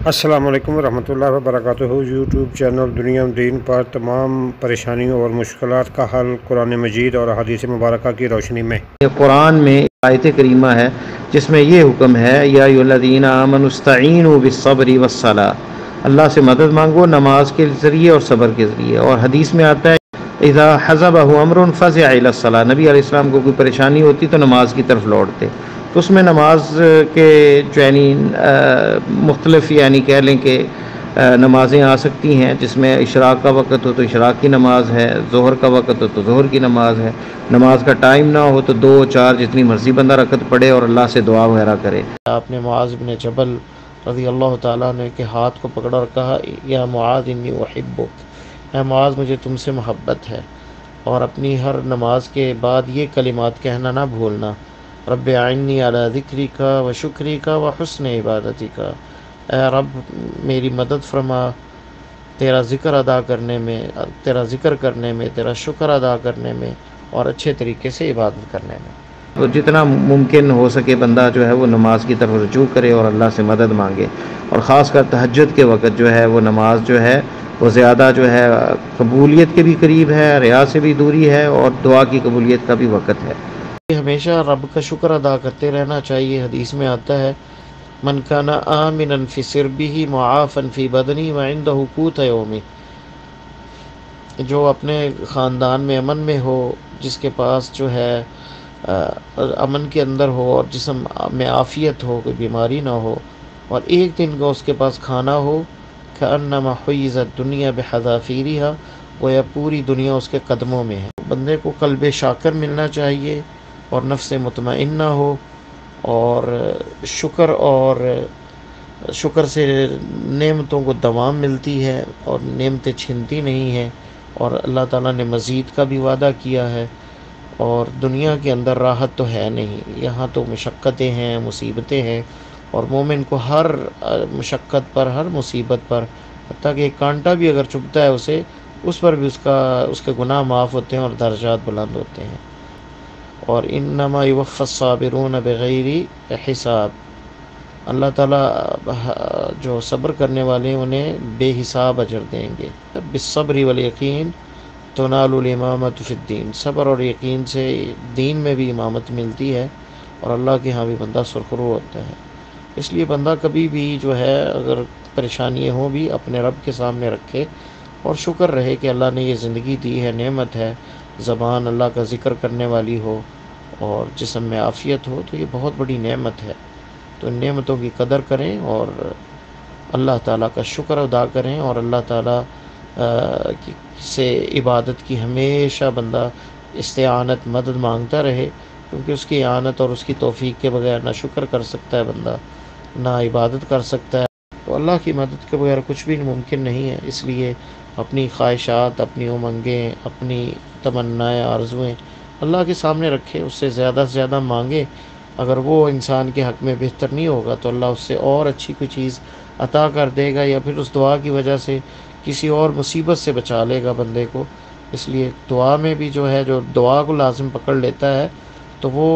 السلام علیکم ورحمۃ اللہ وبرکاتہ۔ یوٹیوب چینل دنیا دین پر تمام پریشانیوں اور مشکلات کا حل قرآن مجید اور احادیث مبارکہ کی روشنی میں قرآن میں آیت کریمہ ہے جس میں یہ حکم ہے یا ایھا الذین آمنوا استعینوا بالصبر والصلاۃ، اللہ سے مدد مانگو نماز کے ذریعے اور صبر کے ذریعے۔ اور حدیث میں آتا ہے اذا حزبہ امر فزع الی الصلاۃ، نبی علیہ السلام کو کوئی پریشانی ہوتی تو نماز کی طرف لوٹتے۔ تو اس میں نماز کے جو مختلف کہہ لیں کہ نمازیں آ سکتی ہیں، جس میں اشراق کا وقت ہو تو اشراق کی نماز ہے، ظہر کا وقت ہو تو ظہر کی نماز ہے، نماز کا ٹائم نہ ہو تو 2 4 جتنی مرضی بندہ رکعت پڑھے اور اللہ سے دعا وغیرہ کرے۔ آپ نے معاذ بن جبل رضی اللہ تعالیٰ عنہ کے ہاتھ کو پکڑا اور کہا یا معاذ انی احبک، اے معاذ مجھے تم سے محبت ہے، اور اپنی ہر نماز کے بعد یہ کلمات کہنا نہ بھولنا، رب اعنی علی ذکرک و شکرک و حسن عبادتک، اے رب میری مدد فرما تیرا ذکر ادا کرنے میں، تیرا ذکر کرنے میں، تیرا شکر ادا کرنے میں اور اچھے طریقے سے عبادت کرنے میں۔ تو جتنا ممکن ہو سکے بندہ جو ہے وہ نماز کی طرف رجوع کرے اور اللہ سے مدد مانگے، اور خاص کر تہجد کے وقت جو ہے وہ نماز جو ہے وہ زیادہ جو ہے قبولیت کے بھی قریب ہے، ریا سے بھی دوری ہے، اور دعا کی قبولیت کا بھی وقت ہے۔ ہمیشہ رب کا شکر ادا کرتے رہنا چاہیے۔ حدیث میں آتا ہے من کان آمنا فی سربہ معافا فی بدنہ وعندہ قوت یومہ، جو اپنے خاندان میں امن میں ہو، جس کے پاس جو ہے امن کے اندر ہو اور جسم میں عافیت ہو، کوئی بیماری نہ ہو، اور ایک دن کا اس کے پاس کھانا ہو، کأنما حیزت الدنیا بحذافیرہا، گویا پوری دنیا اس کے قدموں میں ہے۔ بندے کو قلب شاکر ملنا چاہیے اور نفس مطمئنہ ہو، اور شکر سے نعمتوں کو دوام ملتی ہے اور نعمتیں چھنتی نہیں ہیں، اور اللہ تعالیٰ نے مزید کا بھی وعدہ کیا ہے، اور دنیا کے اندر راحت تو ہے نہیں، یہاں تو مشقتیں ہیں، مصیبتیں ہیں، اور مومن کو ہر مشقت پر، ہر مصیبت پر، حتیٰ کہ ایک کانٹا بھی اگر چبھتا ہے اسے، اس پر بھی اس کے گناہ معاف ہوتے ہیں اور درجات بلند ہوتے ہیں۔ اور انما یوفی الصابرون بغیر حساب، اللہ تعالیٰ جو صبر کرنے والے ہیں انہیں بے حساب اجر دیں گے۔ بالصبر والیقین تنال الامامۃ فی الدین، صبر اور یقین سے دین میں بھی امامت ملتی ہے اور اللہ کے ہاں بھی بندہ سرخرو ہوتا ہے۔ اس لیے بندہ کبھی بھی جو ہے اگر پریشانیاں ہوں بھی اپنے رب کے سامنے رکھے اور شکر رہے کہ اللہ نے یہ زندگی دی ہے، نعمت ہے، زبان اللہ کا ذکر کرنے والی ہو اور جسم میں عافیت ہو، تو یہ بہت بڑی نعمت ہے۔ تو ان نعمتوں کی قدر کریں اور اللہ تعالیٰ کا شکر ادا کریں، اور اللہ تعالیٰ سے عبادت کی ہمیشہ بندہ استعانت، مدد مانگتا رہے، کیونکہ اس کی اعانت اور اس کی توفیق کے بغیر نہ شکر کر سکتا ہے بندہ، نہ عبادت کر سکتا ہے۔ تو اللہ کی مدد کے بغیر کچھ بھی ممکن نہیں ہے۔ اس لیے اپنی خواہشات، اپنی امنگیں، اپنی تمنائیں، آرزویں اللہ کے سامنے رکھے، اس سے زیادہ مانگے۔ اگر وہ انسان کے حق میں بہتر نہیں ہوگا تو اللہ اس سے اور اچھی کوئی چیز عطا کر دے گا، یا پھر اس دعا کی وجہ سے کسی اور مصیبت سے بچا لے گا بندے کو۔ اس لیے دعا میں بھی جو ہے جو دعا کو لازم پکڑ لیتا ہے تو وہ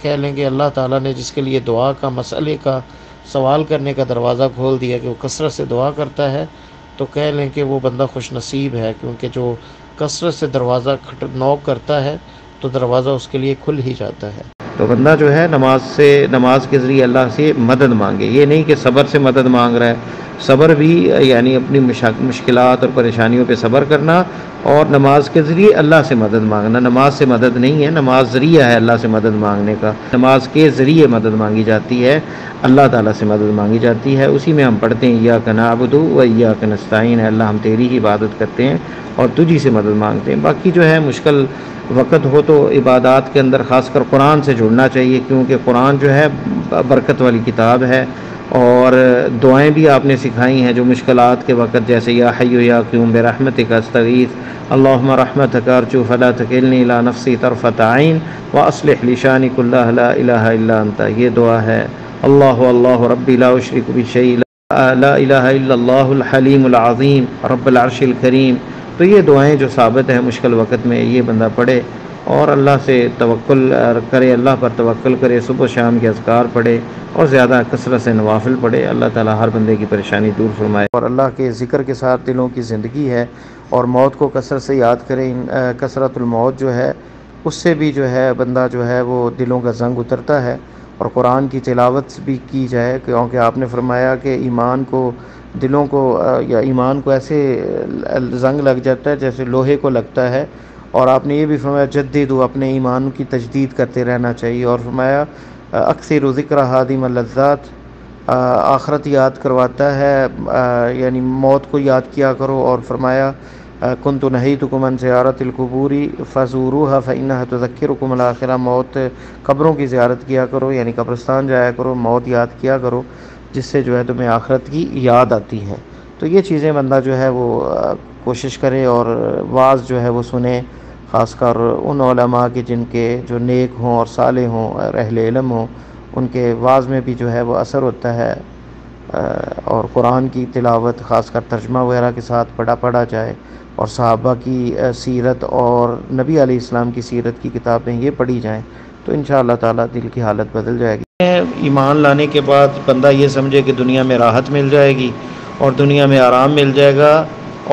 کہہ لیں کہ اللہ تعالیٰ نے جس کے لیے دعا کا، مسئلے کا، سوال کرنے کا دروازہ کھول دیا کہ وہ کثرت سے دعا کرتا ہے، تو کہہ لیں کہ وہ بندہ خوش نصیب ہے، کیونکہ جو کثرت سے دروازہ نوک کرتا ہے تو دروازہ اس کے لیے کھل ہی جاتا ہے۔ تو بندہ جو ہے نماز کے ذریعے اللہ سے مدد مانگے، یہ نہیں کہ صبر سے مدد مانگ رہا ہے، صبر بھی اپنی مشکلات اور پریشانیوں پہ صبر کرنا، اور نماز کے ذریعے اللہ سے مدد مانگنا۔ نماز سے مدد نہیں ہے، نماز ذریعہ ہے اللہ سے مدد مانگنے کا، نماز کے ذریعے مدد مانگی جاتی ہے، اللہ تعالیٰ سے مدد مانگی جاتی ہے۔ اسی میں ہم پڑھتے ہیں ایاک نعبد و ایاک نستعین، اللہ ہم تیری ہی عبادت کرتے ہیں اور تجھی سے مدد مانگتے ہیں۔ باقی جو ہے مشکل وقت ہو تو عبادات کے اندر خاص کر قرآن سے جڑنا چاہیے، کیونکہ قرآن جو ہے برکت والی کتاب ہے، اور دعائیں بھی آپ نے سکھائی ہیں جو مشکلات کے وقت، جیسے یا حی یا قیوم برحمتک استغیث، اللہم رحمتک ارجو فلا تکلنی الی نفسی طرفۃ عین واصلح لی شانی کلہ لا الہ الا انت، یہ دعا ہے۔ اللہ ربی لا اشرک بشیء، لا الہ الا اللہ الحلیم العظیم رب العرش الکریم۔ تو یہ دعائیں جو ثابت ہیں مشکل وقت میں، یہ بندہ پڑھے اور اللہ سے توکل کرے، اللہ پر توکل کرے، صبح و شام کے اذکار پڑھے اور زیادہ کثرت سے نوافل پڑھے۔ اللہ تعالیٰ ہر بندے کی پریشانی دور فرمائے، اور اللہ کے ذکر کے ساتھ دلوں کی زندگی ہے، اور موت کو کثرت سے یاد کریں۔ کثرت الموت جو ہے اس سے بھی جو ہے بندہ جو ہے وہ دلوں کا زنگ اترتا ہے، اور قرآن کی تلاوت بھی کی جائے، کیونکہ آپ نے فرمایا کہ ایمان کو دلوں کو یا ایمان کو ایسے زنگ لگ جاتا ہے جیسے لوہے کو لگتا ہے، اور آپ نے یہ بھی فرمایا جدیدو، اپنے ایمان کی تجدید کرتے رہنا چاہیے، اور فرمایا اکثر ذکر ہادم اللذات، آخرت یاد کرواتا ہے، یعنی موت کو یاد کیا کرو، اور فرمایا کنت نہیتکم عن زیارت القبور فزوروها فانها تذکرکم الآخرہ، موت قبروں کی زیارت کیا کرو، یعنی قبرستان جایا کرو، موت یاد کیا کرو، جس سے جو ہے تمہیں آخرت کی یاد آتی ہے۔ تو یہ چیزیں بندہ جو ہے وہ کوشش کرے اور واعظ جو ہے وہ سنے، خاص کر ان علماء کے جن کے جو نیک ہوں اور صالح ہوں اور اہل علم ہوں، ان کے واعظ میں بھی جو ہے وہ اثر ہوتا ہے، اور قرآن کی تلاوت خاص کر ترجمہ وغیرہ کے ساتھ پڑھا جائے، اور صحابہ کی سیرت اور نبی علیہ السلام کی سیرت کی کتابیں یہ پڑھی جائیں، تو انشاءاللہ تعالیٰ دل کی حالت بدل جائے گی۔ ایمان لانے کے بعد بندہ یہ سمجھے کہ دنیا میں راحت مل جائے گی اور دنیا میں آرام مل جائے گا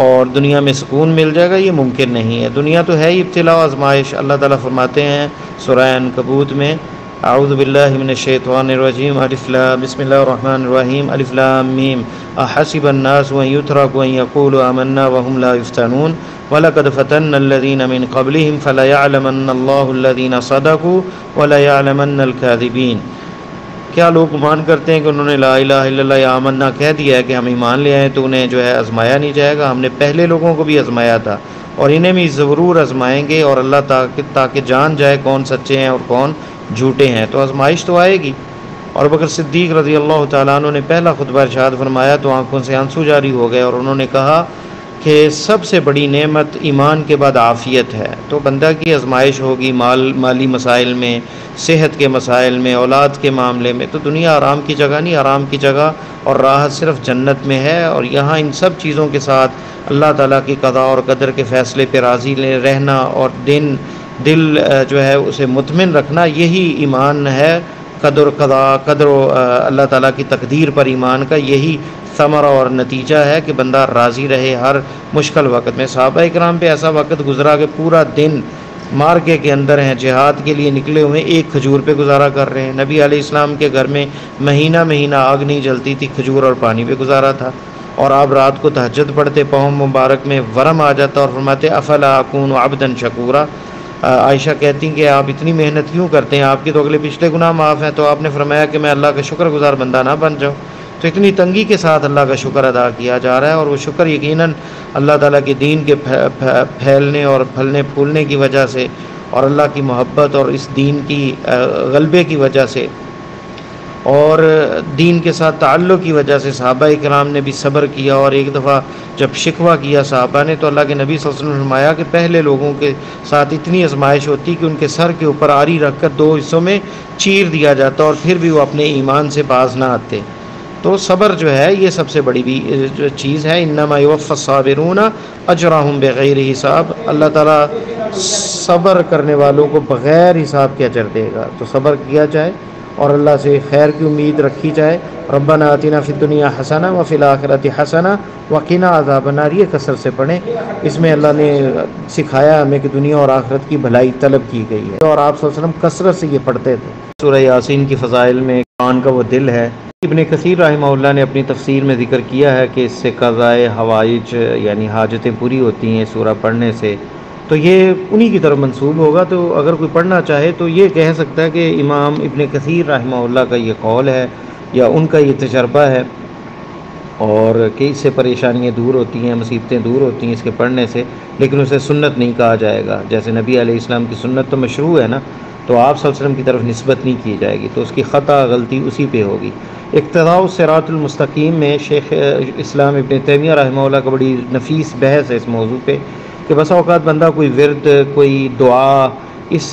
اور دنیا میں سکون مل جائے گا، یہ ممکن نہیں ہے۔ دنیا تو ہے ہی ابتلاء و آزمائش۔ اللہ تعالیٰ فرماتے ہیں سورہ عنکبوت میں، اعوذ باللہ من الشیطان الرجیم، الف لام، بسم اللہ الرحمن الرحیم، الف لام میم، احسب الناس ان یترکوا ان یقولوا آمنا وهم لا یفتنون وَلَقَدْ فَتَنَّ الَّذِينَ مِنْ قَبْلِهِمْ فَلَيَعْلَمَنَّ اللَّهُ الَّذِينَ صَدَقُوا وَلَيَعْلَمَنَّ الْكَاذِبِينَ۔ کیا لوگ گمان کرتے ہیں کہ انہوں نے لا الہ الا اللہ یا آمنا کہہ دیا ہے کہ ہم ایمان لے آئیں تو انہیں جو ہے آزمایا نہیں جائے گا؟ ہم نے پہلے لوگوں کو بھی آزمایا تھا اور انہیں بھی ضرور آزمائیں گے، اور اللہ تاکہ جان جائے کون سچے ہیں اور کون جھوٹے ہیں، تو آزمائش تو آئے گی۔ اور بکر صدیق رضی اللہ تعالیٰ عنہ نے پہلا خطبہ ارشاد فرمایا تو آنکھوں سے آنسو جاری ہو گئے، اور انہوں نے کہا کہ سب سے بڑی نعمت ایمان کے بعد عافیت ہے۔ تو بندہ کی آزمائش ہوگی مالی مسائل میں، صحت کے مسائل میں، اولاد کے معاملے میں، تو دنیا آرام کی جگہ نہیں، آرام کی جگہ اور راحت صرف جنت میں ہے، اور یہاں ان سب چیزوں کے ساتھ اللہ تعالیٰ کی قضاء اور قدر کے فیصلے پہ راضی رہنا اور دل جو ہے اسے مطمئن رکھنا، یہی ایمان ہے۔ قدر و اللہ تعالیٰ کی تقدیر پر ایمان کا یہی ثمرہ اور نتیجہ ہے کہ بندہ راضی رہے ہر مشکل وقت میں۔ صحابہ اکرام پہ ایسا وقت گزرا کہ پورا دن مارکے کے اندر ہیں، جہاد کے لیے نکلے ہوئے، ایک کھجور پہ گزارا کر رہے ہیں۔ نبی علیہ السلام کے گھر میں مہینہ آگ نہیں جلتی تھی، کھجور اور پانی پہ گزارا تھا، اور آپ رات کو تہجد پڑھتے، پاؤں مبارک میں ورم آ جاتا، اور فرماتے افلا اکون عبدا شکورا۔ عائشہ کہتی ہیں کہ آپ اتنی محنت کیوں کرتے ہیں، آپ کے تو اگلے پچھلے گناہ معاف ہیں؟ تو آپ نے فرمایا کہ میں اللہ کا شکر گزار بندہ نہ بن جاؤں۔ تو اتنی تنگی کے ساتھ اللہ کا شکر ادا کیا جا رہا ہے، اور وہ شکر یقیناً اللہ تعالیٰ کے دین کے پھیلنے اور پھلنے پھولنے کی وجہ سے، اور اللہ کی محبت اور اس دین کی غلبے کی وجہ سے، اور دین کے ساتھ تعلق کی وجہ سے صحابہ کرام نے بھی صبر کیا۔ اور ایک دفعہ جب شکوہ کیا صحابہ نے تو اللہ کے نبی صلی اللہ علیہ وسلم نے فرمایا کہ پہلے لوگوں کے ساتھ اتنی آزمائش ہوتی کہ ان کے سر کے اوپر آری رکھ کر 2 حصوں میں چیر دیا جاتا، اور پھر بھی وہ اپنے ایمان سے باز نہ آتے۔ تو صبر جو ہے یہ سب سے بڑی بھی جو چیز ہے، انما یوفی الصابرون اجرہم بغیر حساب۔ اللہ تعالیٰ صبر کرنے والوں کو بغیر حساب کے اجر دے گا، تو صبر کیا جائے اور اللہ سے خیر کی امید رکھی جائے۔ ربنا آتنا فی الدنیا حسنہ وفی الآخرۃ حسنہ وقنا عذاب النار، یہ کثرت سے پڑھیں۔ اس میں اللہ نے سکھایا ہمیں کہ دنیا اور آخرت کی بھلائی طلب کی گئی ہے، اور آپ صلی اللہ علیہ وسلم کثرت سے یہ پڑھتے تھے۔ سورہ یاسین کی فضائل میں قرآن کا وہ دل ہے۔ ابن کثیر رحمہ اللہ نے اپنی تفسیر میں ذکر کیا ہے کہ اس سے قضائے حوائج یعنی حاجتیں پوری ہوتی ہیں سورہ پڑھنے سے، تو یہ انہی کی طرف منسوب ہوگا۔ تو اگر کوئی پڑھنا چاہے تو یہ کہہ سکتا ہے کہ امام ابن کثیر رحمہ اللہ کا یہ قول ہے یا ان کا یہ تجربہ ہے، اور کہ اس سے پریشانیاں دور ہوتی ہیں، مصیبتیں دور ہوتی ہیں اس کے پڑھنے سے، لیکن اسے سنت نہیں کہا جائے گا۔ جیسے نبی علیہ السلام کی سنت تو مشروع ہے نا، تو آپ صلی اللہ علیہ وسلم کی طرف نسبت نہیں کی جائے گی، تو اس کی خطا غلطی اسی پہ ہوگی۔ اقتداء الصراط المستقیم میں شیخ اسلام ابن تیمیہ رحمہ اللہ کا بڑی نفیس بحث ہے اس موضوع پہ، کہ بسا اوقات بندہ کوئی ورد، کوئی دعا اس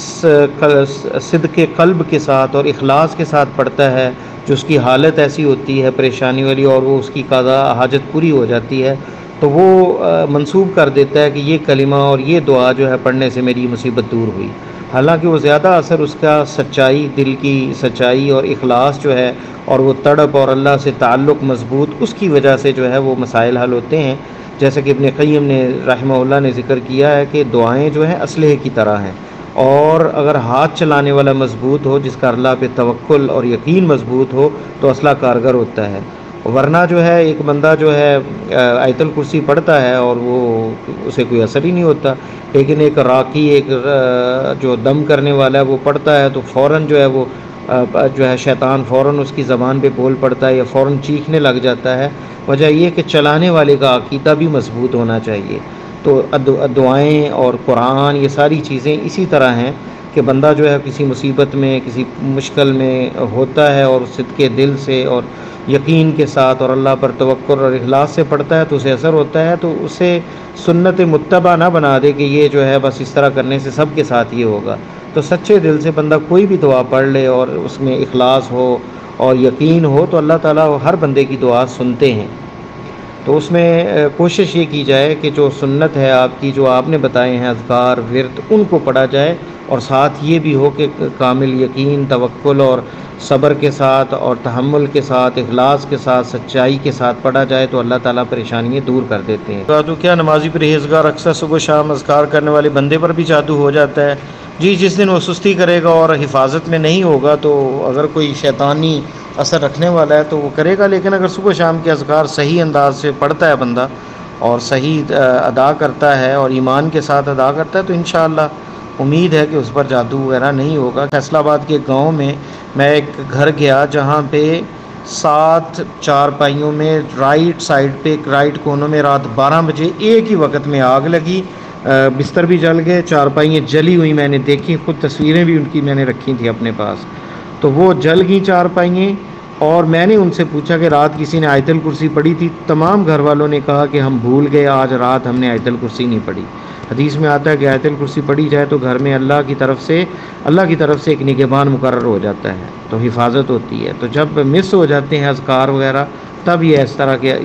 صدق قلب کے ساتھ اور اخلاص کے ساتھ پڑھتا ہے، جو اس کی حالت ایسی ہوتی ہے پریشانی والی، اور وہ اس کی قضا حاجت پوری ہو جاتی ہے، تو وہ منسوب کر دیتا ہے کہ یہ کلمہ اور یہ دعا جو ہے پڑھنے سے میری مصیبت دور ہوئی۔ حالانکہ وہ زیادہ اثر اس کا سچائی، دل کی سچائی اور اخلاص جو ہے اور وہ تڑپ اور اللہ سے تعلق مضبوط، اس کی وجہ سے جو ہے وہ مسائل حل ہوتے ہیں۔ جیسا کہ ابن قیم نے رحمہ اللہ نے ذکر کیا ہے کہ دعائیں جو ہیں اسلحے کی طرح ہیں، اور اگر ہاتھ چلانے والا مضبوط ہو، جس کا اللہ پہ توکل اور یقین مضبوط ہو، تو اسلحہ کارگر ہوتا ہے۔ ورنہ جو ہے ایک بندہ جو ہے آیت الکرسی پڑھتا ہے اور وہ اسے کوئی اثر ہی نہیں ہوتا، لیکن ایک راقی، ایک جو دم کرنے والا ہے وہ پڑھتا ہے تو فوراً جو ہے وہ جو ہے شیطان فوراً اس کی زبان پہ بول پڑتا ہے یا فوراً چیخنے لگ جاتا ہے۔ وجہ یہ کہ چلانے والے کا عقیدہ بھی مضبوط ہونا چاہیے۔ تو دعائیں اور قرآن یہ ساری چیزیں اسی طرح ہیں کہ بندہ جو ہے کسی مصیبت میں، کسی مشکل میں ہوتا ہے اور صدقے دل سے اور یقین کے ساتھ اور اللہ پر توکل اور اخلاص سے پڑھتا ہے تو اسے اثر ہوتا ہے۔ تو اسے سنت متبع نہ بنا دے کہ یہ جو ہے بس اس طرح کرنے سے سب کے ساتھ یہ ہوگا۔ تو سچے دل سے بندہ کوئی بھی دعا پڑھ لے اور اس میں اخلاص ہو اور یقین ہو تو اللہ تعالیٰ ہر بندے کی دعا سنتے ہیں۔ تو اس میں کوشش یہ کی جائے کہ جو سنت ہے آپ کی، جو آپ نے بتائے ہیں اذکار، ورد، ان کو پڑھا جائے، اور ساتھ یہ بھی ہو کہ کامل یقین، توکل اور صبر کے ساتھ اور تحمل کے ساتھ، اخلاص کے ساتھ، سچائی کے ساتھ پڑھا جائے تو اللہ تعالیٰ پریشانیاں دور کر دیتے ہیں۔ جادو کیا نمازی پرہیزگار اکثر صبح شام اذکار کرنے والے بندے پر بھی جادو ہو جاتا ہے؟ جی، جس دن وہ سستی کرے گا اور حفاظت میں نہیں ہوگا تو اگر کوئی شیطانی اثر رکھنے والا ہے تو وہ کرے گا، لیکن اگر صبح شام کے اذکار صحیح انداز سے پڑھتا ہے بندہ اور صحیح ادا کرتا ہے اور ایمان کے ساتھ ادا کرتا ہے تو انشاءاللہ امید ہے کہ اس پر جادو وغیرہ نہیں ہوگا۔ فیصل آباد کے گاؤں میں میں ایک گھر گیا جہاں پہ 7 چارپائیوں میں رائٹ سائڈ پہ، رائٹ کونوں میں رات 12 بجے ایک ہی وقت میں آگ لگی، بستر بھی جل گئے، چارپائیاں جلی ہوئی میں نے دیکھی، خود تصویریں بھی ان کی میں نے رکھی تھی اپنے پاس۔ تو وہ جل گئی چارپائیاں، اور میں نے ان سے پوچھا کہ رات کسی نے آیت الکرسی پڑھی تھی؟ تمام گھر والوں نے کہا کہ ہم بھول گئے، آج رات ہم نے آیت الکرسی نہیں پڑھی۔ حدیث میں آتا ہے کہ آیت الکرسی پڑھی جائے تو گھر میں اللہ کی طرف سے ایک نگہبان مقرر ہو جاتا ہے، تو حفاظت ہوتی ہے۔ تو جب مس ہو جاتے ہیں اذکار وغیرہ تب یہ اس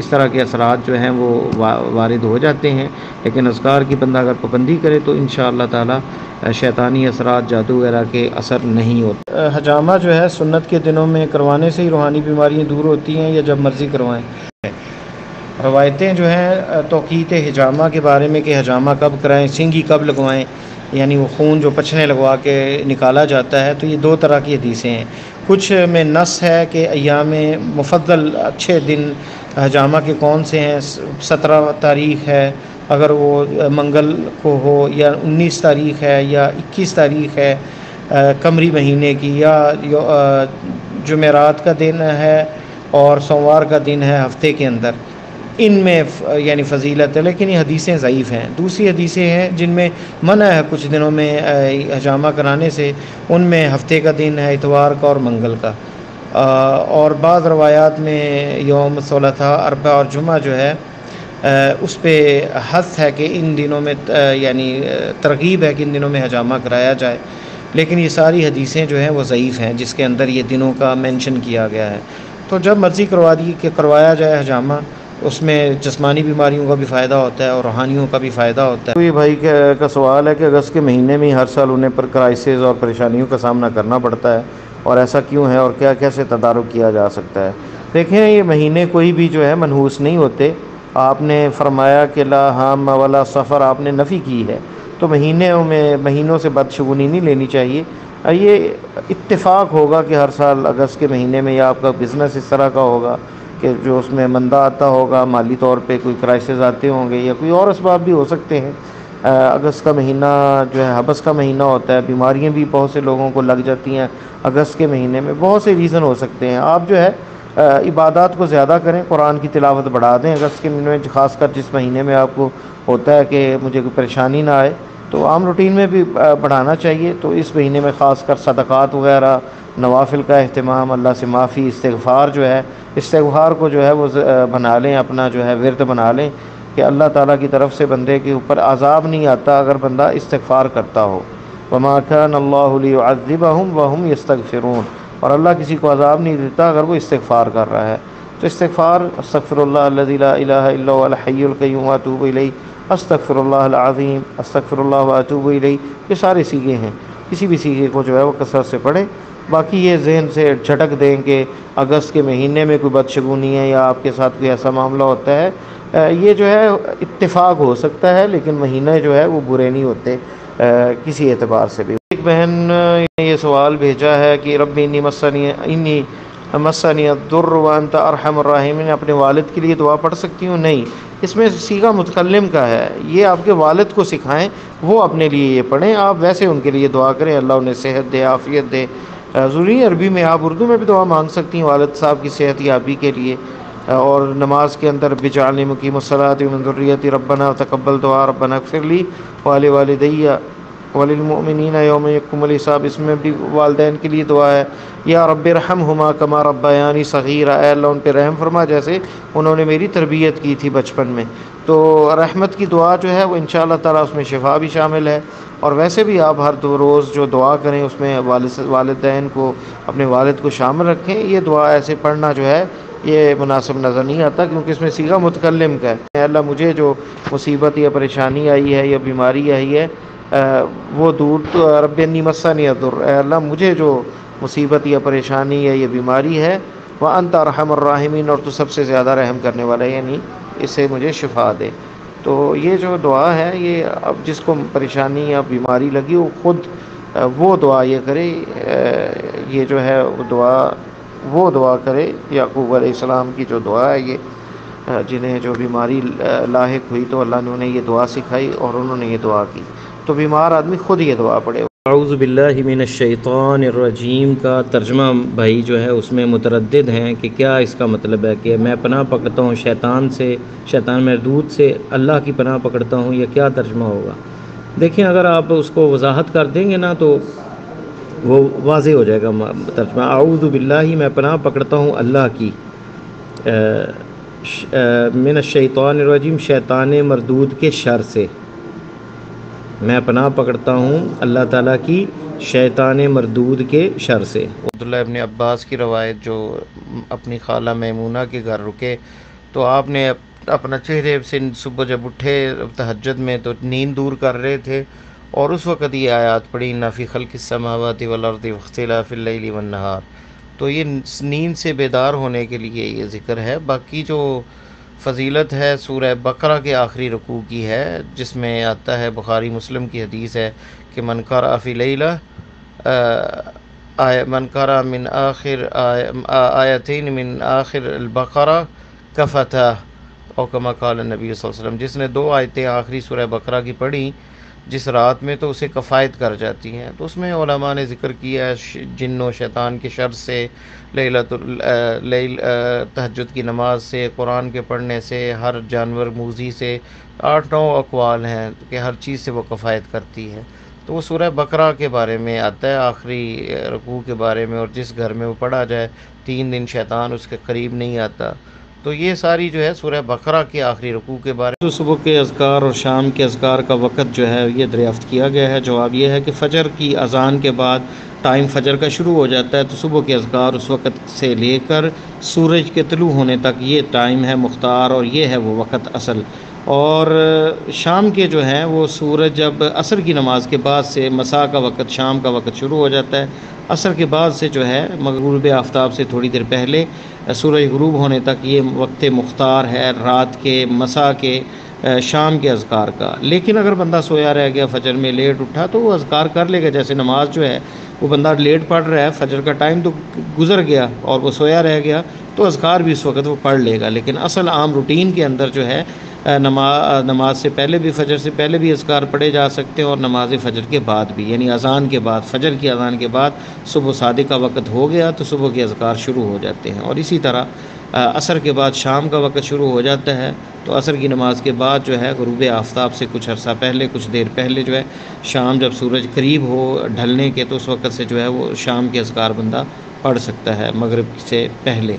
طرح کے اثرات جو ہیں وہ وارد ہو جاتے ہیں، لیکن اذکار کی بندہ اگر پابندی کرے تو انشاءاللہ تعالی شیطانی اثرات، جادو وغیرہ کے اثر نہیں ہوتے۔ حجامہ جو ہے سنت کے دنوں میں کروانے سے ہی روحانی بیماریاں دور ہوتی ہیں یا جب مرضی کروائیں؟ روایتیں جو ہیں توقیت حجامہ کے بارے میں کہ حجامہ کب کرائیں، سینگی کب لگوائیں، یعنی وہ خون جو پچھنے لگوا کے نکالا جاتا ہے، تو یہ 2 طرح کی حدیثیں ہیں۔ کچھ میں نص ہے کہ ایام مفضل اچھے دن حجامہ کے کون سے ہیں، 17 تاریخ ہے اگر وہ منگل کو ہو، یا 19 تاریخ ہے، یا 21 تاریخ ہے قمری مہینے کی، یا جمعرات کا دن ہے اور سوموار کا دن ہے ہفتے کے اندر، ان میں یعنی فضیلت ہے، لیکن یہ حدیثیں ضعیف ہیں۔ دوسری حدیثیں ہیں جن میں منع ہے کچھ دنوں میں حجامہ کرانے سے، ان میں ہفتے کا دن ہے، اتوار کا اور منگل کا، اور بعض روایات میں یوم ثلاثاء، اربعاء اور جمعہ جو ہے اس پہ حث ہے کہ ان دنوں میں یعنی ترغیب ہے کہ ان دنوں میں حجامہ کرایا جائے، لیکن یہ ساری حدیثیں جو ہیں وہ ضعیف ہیں جس کے اندر یہ دنوں کا مینشن کیا گیا ہے۔ تو جب مرضی کروایا جائے حجامہ، اس میں جسمانی بیماریوں کا بھی فائدہ ہوتا ہے اور روحانیوں کا بھی فائدہ ہوتا ہے۔ کوئی بھائی کا سوال ہے کہ اگست کے مہینے میں ہر سال انہیں پر کرائسس اور پریشانیوں کا سامنا کرنا پڑتا ہے، اور ایسا کیوں ہے اور کیسے تدارک کیا جا سکتا ہے؟ دیکھیں، یہ مہینے کوئی بھی جو ہے منحوس نہیں ہوتے۔ آپ نے فرمایا کہ لا حام ولا سفر، آپ نے نفی کی ہے، تو مہینوں سے بدشگونی نہیں لینی چاہیے۔ یہ اتفاق ہوگا کہ ہر سال اگست کے مہینے میں یا آپ کا بزنس اس طرح کا ہوگا کہ جو اس میں مندہ آتا ہوگا، مالی طور پہ کوئی کرائسس آتے ہوں گے، یا کوئی اور اسباب بھی ہو سکتے ہیں۔ اگست کا مہینہ جو ہے حبس کا مہینہ ہوتا ہے، بیماریاں بھی بہت سے لوگوں کو لگ جاتی ہیں اگست کے مہینے میں، بہت سے ریزن ہو سکتے ہیں۔ آپ جو ہے عبادات کو زیادہ کریں، قرآن کی تلاوت بڑھا دیں اگست کے مہینے میں، خاص کر جس مہینے میں آپ کو ہوتا ہے کہ مجھے کوئی پریشانی نہ آئے، تو عام روٹین میں بھی بڑھانا چاہیے۔ تو اس مہینے میں خاص کر صدقات وغیرہ، نوافل کا اہتمام، اللہ سے معافی، استغفار جو ہے، استغفار کو جو ہے وہ بنا لیں، اپنا جو ہے ورد بنا لیں کہ اللہ تعالیٰ کی طرف سے بندے کے اوپر عذاب نہیں آتا اگر بندہ استغفار کرتا ہو۔ وَمَا كَانَ اللَّهُ لِيُعَذِّبَهُمْ وَهُمْ يَسْتَغْفِرُونَ، اور اللہ کسی کو عذاب نہیں دیتا اگر وہ استغفار کر رہا ہے۔ تو استغفار، استغفر اللہ الذی لا الہ الا هو الحی القیوم واتوب الیہ، استغفر اللہ العظیم، استغفر اللہ واتوب الیہ، یہ سارے صیغے ہیں۔ کسی بھی سیغے کو جو ہے وہ کثرت سے پڑھیں۔ باقی یہ ذہن سے جھٹک دیں کہ اگست کے مہینے میں کوئی بدشگونی ہے یا آپ کے ساتھ کوئی ایسا معاملہ ہوتا ہے، یہ جو ہے اتفاق ہو سکتا ہے، لیکن مہینے جو ہے وہ برے نہیں ہوتے کسی اعتبار سے بھی۔ ایک بہن نے یہ سوال بھیجا ہے کہ رب انی مسنی الضر وانت ارحم الراحمین، اپنے والد کے لیے دعا پڑھ سکتی ہوں؟ نہیں، اس میں صیغہ متکلم کا ہے، یہ آپ کے والد کو سکھائیں، وہ اپنے لیے یہ پڑھیں، آپ ویسے ان کے لیے دعا کریں، اللہ انہیں صحت دے، عافیت دے۔ ضروری عربی میں آپ اردو میں بھی دعا مانگ سکتی ہیں والد صاحب کی صحت یابی کے لیے، اور نماز کے اندر بجعلنی مقیم الصلاۃ ومن ذریتی ربنا تقبل دعا ربنا اغفر لی ولوالدی وللمؤمنین یوم یقوم الحساب، اس میں بھی والدین کے لیے دعا ہے۔ یا رب ارحمہما کما ربیانی صغیرا، اے اللہ ان پہ رحم فرما جیسے انہوں نے میری تربیت کی تھی بچپن میں۔ تو رحمت کی دعا جو ہے وہ انشاءاللہ تعالیٰ اس میں شفا بھی شامل ہے، اور ویسے بھی آپ ہر روز جو دعا کریں اس میں والدین کو، اپنے والد کو شامل رکھیں۔ یہ دعا ایسے پڑھنا جو ہے یہ مناسب نظر نہیں آتا، کیونکہ اس میں صیغہ متکلم کا ہے۔ اے اللہ مجھے جو مصیبت یا پریشانی آئی ہے یا بیماری آئی ہے وہ دور، تو رب انی مسنی الضر، اے اللہ مجھے جو مصیبت یا پریشانی یا یہ بیماری ہے، وانت ارحم الراحمین، اور تو سب سے زیادہ رحم کرنے والا ہے، یعنی اس سے مجھے شفا دے۔ تو یہ جو دعا ہے یہ اب جس کو پریشانی یا بیماری لگی وہ خود وہ دعا یہ کرے، یہ جو ہے وہ دعا کرے یعقوب علیہ السلام کی جو دعا ہے، یہ جنہیں جو بیماری لاحق ہوئی تو اللہ نے انہیں یہ دعا سکھائی اور انہوں نے یہ دعا کی، تو بیمار آدمی خود یہ دعا پڑھے۔ اعوذ باللہ من الشیطان الرجیم کا ترجمہ بھائی جو ہے اس میں متردد ہیں کہ کیا اس کا مطلب ہے کہ میں پناہ پکڑتا ہوں شیطان سے، شیطان مردود سے، اللہ کی پناہ پکڑتا ہوں، یا کیا ترجمہ ہوگا؟ دیکھیں اگر آپ اس کو وضاحت کر دیں گے نا تو وہ واضح ہو جائے گا ترجمہ۔ اعوذ باللہ، میں پناہ پکڑتا ہوں اللہ کی، من الشیطان الرجیم، شیطان مردود کے شر سے، میں پناہ پکڑتا ہوں اللہ تعالیٰ کی شیطان مردود کے شر سے۔ عبداللہ ابن عباس کی روایت، جو اپنی خالہ میمونہ کے گھر رکے تو آپ نے اپنا چہرے سے صبح جب اٹھے تہجد میں تو نیند دور کر رہے تھے، اور اس وقت یہ آیات پڑھی اِنَّ فِی خَلْقِ السَّمَاوَاتِ وَالْأَرْضِ وَاخْتِلَافِ اللَّیْلِ وَالنَّہَارِ، تو یہ نیند سے بیدار ہونے کے لیے یہ ذکر ہے۔ باقی جو فضیلت ہے سورہ بقرہ کے آخری رکوع کی ہے، جس میں آتا ہے، بخاری مسلم کی حدیث ہے کہ من قرأ فی لیلہ من قرأ من آخر آیتین من آخر البقرہ کفتہ، اور کما قال النبی صلی اللہ علیہ وسلم، جس نے 2 آیتیں آخری سورہ بقرہ کی پڑھی جس رات میں تو اسے کفایت کر جاتی ہیں۔ تو اس میں علماء نے ذکر کیا ہے جن و شیطان کے شر سے، تہجد کی نماز سے، قرآن کے پڑھنے سے، ہر جانور موذی سے، 8-9 اقوال ہیں کہ ہر چیز سے وہ کفایت کرتی ہے۔ تو وہ سورہ بقرہ کے بارے میں آتا ہے آخری رکوع کے بارے میں، اور جس گھر میں وہ پڑھا جائے 3 دن شیطان اس کے قریب نہیں آتا۔ تو یہ ساری جو ہے سورہ بقرہ کے آخری رکوع کے بارے تو صبح کے اذکار اور شام کے اذکار کا وقت جو ہے یہ دریافت کیا گیا ہے۔ جواب یہ ہے کہ فجر کی اذان کے بعد ٹائم فجر کا شروع ہو جاتا ہے، تو صبح کے اذکار اس وقت سے لے کر سورج کے طلوع ہونے تک یہ ٹائم ہے مختار، اور یہ ہے وہ وقت اصل۔ اور شام کے جو ہیں وہ سورج جب عصر کی نماز کے بعد سے مساء کا وقت، شام کا وقت شروع ہو جاتا ہے، عصر کے بعد سے جو ہے غروب آفتاب سے تھوڑی دیر پہلے سورج غروب ہونے تک یہ وقت مختار ہے رات کے، مساء کے، شام کے اذکار کا۔ لیکن اگر بندہ سویا رہ گیا، فجر میں لیٹ اٹھا، تو وہ اذکار کر لے گا۔ جیسے نماز جو ہے وہ بندہ لیٹ پڑھ رہا ہے، فجر کا ٹائم تو گزر گیا اور وہ سویا رہ گیا، تو اذکار بھی اس وقت وہ پڑھ لے گا۔ لیکن اصل عام روٹین کے اندر جو ہے نماز سے پہلے بھی، فجر سے پہلے بھی اذکار پڑھے جا سکتے ہیں، اور نماز فجر کے بعد بھی، یعنی اذان کے بعد، فجر کی اذان کے بعد صبح صادق کا وقت ہو گیا تو صبح کے اذکار شروع ہو جاتے ہیں۔ اور اسی طرح عصر کے بعد شام کا وقت شروع ہو جاتا ہے، تو عصر کی نماز کے بعد جو ہے غروب آفتاب سے کچھ عرصہ پہلے، کچھ دیر پہلے جو ہے شام، جب سورج قریب ہو ڈھلنے کے، تو اس وقت سے جو ہے وہ شام کے اذکار بندہ پڑھ سکتا ہے مغرب سے پہلے۔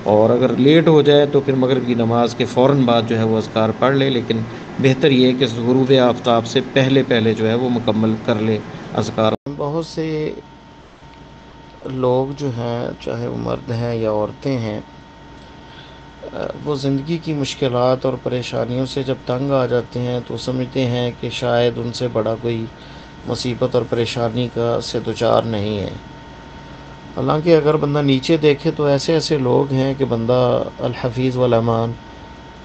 اور اگر لیٹ ہو جائے تو پھر مغرب کی نماز کے فوراً بعد جو ہے وہ اذکار پڑھ لے، لیکن بہتر یہ ہے کہ غروب آفتاب سے پہلے پہلے جو ہے وہ مکمل کر لے اذکار۔ بہت سے لوگ جو ہیں، چاہے وہ مرد ہیں یا عورتیں ہیں، وہ زندگی کی مشکلات اور پریشانیوں سے جب تنگ آ جاتے ہیں تو سمجھتے ہیں کہ شاید ان سے بڑا کوئی مصیبت اور پریشانی کا سے دوچار نہیں ہے۔ حالانکہ اگر بندہ نیچے دیکھے تو ایسے ایسے لوگ ہیں کہ بندہ الحفیظ والامان،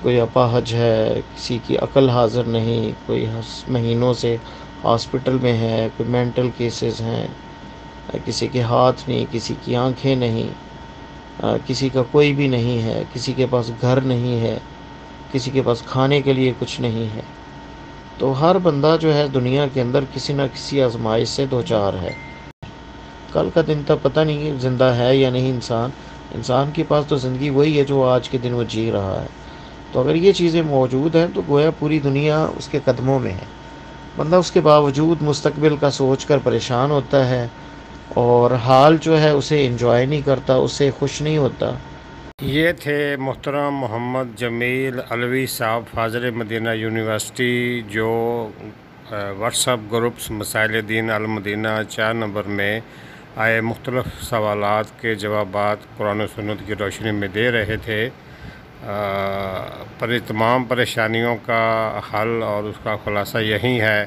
کوئی اپاہج ہے، کسی کی عقل حاضر نہیں، کوئی مہینوں سے ہاسپٹل میں ہے، کوئی مینٹل کیسز ہیں، کسی کے ہاتھ نہیں، کسی کی آنکھیں نہیں، کسی کا کوئی بھی نہیں ہے، کسی کے پاس گھر نہیں ہے، کسی کے پاس کھانے کے لیے کچھ نہیں ہے۔ تو ہر بندہ جو ہے دنیا کے اندر کسی نہ کسی آزمائش سے دوچار ہے۔ کل کا دن تک پتہ نہیں زندہ ہے یا نہیں انسان کے پاس تو زندگی وہی ہے جو آج کے دن وہ جی رہا ہے۔ تو اگر یہ چیزیں موجود ہیں تو گویا پوری دنیا اس کے قدموں میں ہے۔ بندہ اس کے باوجود مستقبل کا سوچ کر پریشان ہوتا ہے، اور حال جو ہے اسے انجوائے نہیں کرتا، اسے خوش نہیں ہوتا۔ یہ تھے محترم محمد جمیل علوی صاحب، فاضل مدینہ یونیورسٹی، جو واٹس ایپ گروپس مسائل دین المدینہ 4 نمبر میں آئے مختلف سوالات کے جوابات قرآن و سنت کی روشنی میں دے رہے تھے۔ پر تمام پریشانیوں کا حل اور اس کا خلاصہ یہی ہے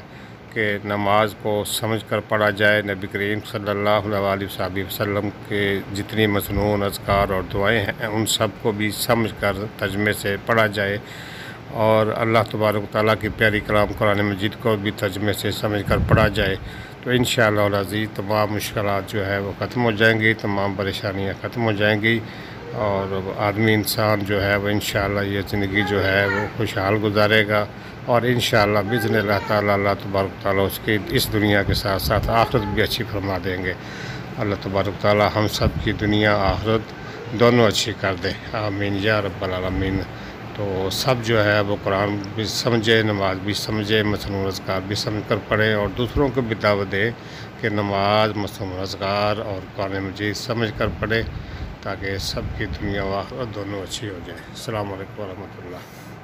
کہ نماز کو سمجھ کر پڑھا جائے۔ نبی کریم صلی اللہ علیہ وسلم کے جتنی مسنون اذکار اور دعائیں ہیں ان سب کو بھی سمجھ کر ترجمے سے پڑھا جائے، اور اللہ تبارک و تعالیٰ کی پیاری کلام قرآن مجید کو بھی ترجمے سے سمجھ کر پڑھا جائے، تو انشاءاللہ العزیز تمام مشکلات جو ہے وہ ختم ہو جائیں گی، تمام پریشانیاں ختم ہو جائیں گی، اور آدمی انسان جو ہے وہ انشاءاللہ یہ زندگی جو ہے وہ خوشحال گزارے گا، اور انشاءاللہ باذن اللہ تعالیٰ اللہ تبارک و تعالیٰ اس کی اس دنیا کے ساتھ ساتھ آخرت بھی اچھی فرما دیں گے۔ اللہ تبارک و تعالیٰ ہم سب کی دنیا آخرت دونوں اچھی کر دے، آمین یا رب العالمین۔ تو سب جو ہے وہ قرآن بھی سمجھے، نماز بھی سمجھے، مسنون اذکار بھی سمجھ کر پڑھیں، اور دوسروں کو بھی دعوت دیں کہ نماز، مسنون اذکار اور قرآن مجید سمجھ کر پڑھیں، تاکہ سب کی دنیا و آخرت دونوں اچھی ہو جائے۔ السلام علیکم ورحمۃ اللہ۔